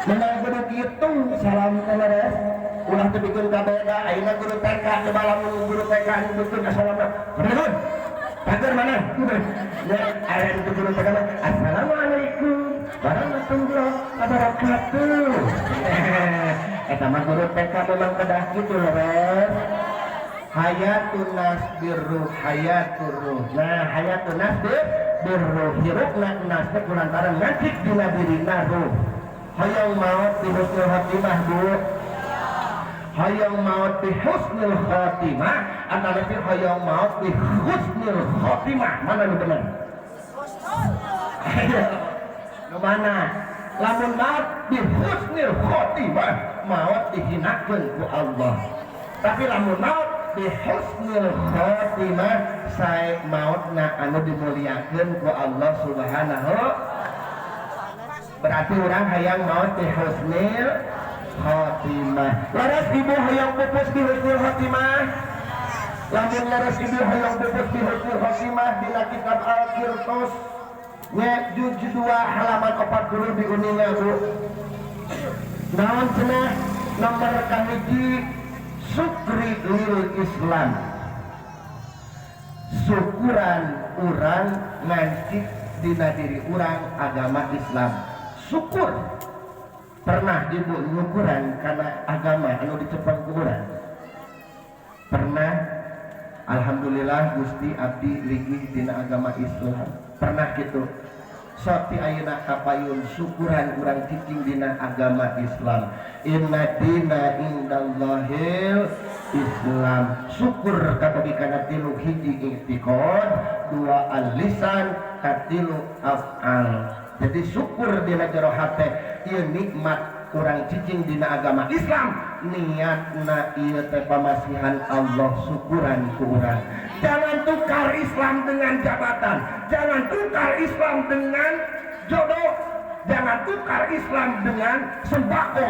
menang guru gitu salam teles ulah teu bikin kabeda ayeuna guru TK teu balamun guru TK anu bikin assalamualaikum bener pager mana ya aya itu guru TK assalamualaikum warahmatullahi wabarakatuh eta mah guru TK memang kedah kitu leres hayatun nas birruh hayatur ruh nah hayatun nas birruh hirupna nas teh kulantaran ngacik dina dirina ruh hayang maut di husnul khotimah bu hayang maut di husnul khotimah atau nanti hayang maut di husnul khotimah mana nu bener nu mana lamun maut di husnul khotimah maut dihinakeun ku Allah tapi lamun maut di husnul khotimah sae mautna anu dimuliakeun ku Allah subhanahu berarti orang hayang maut di husnul khotimah laras ibu hayang pupus di husnul khotimah lamun laras ibu hayang pupus di husnul khotimah dina kitab Al-Qirtos nya juz 2 halaman 40 di uninga bu naon cenah nomor kahiji syukri lil Islam syukuran urang ngancik dina diri urang agama Islam syukur pernah ibu nyukuran karena agama anu dicepen ku urang pernah alhamdulillah Gusti abdi ligih dina agama Islam pernah gitu sok ti ayeuna kapayun syukuran urang cicing dina agama Islam inna dina indallahil Islam syukur katabi kana tilu hiji i'tiqad dua al-lisan katilu af'al jadi syukur dina jero hate ieu nikmat urang cicing dina agama Islam niatna ieu teh pamasihan Allah syukuran ku urang jangan tukar Islam dengan jabatan jangan tukar Islam dengan jodoh jangan tukar Islam dengan sembako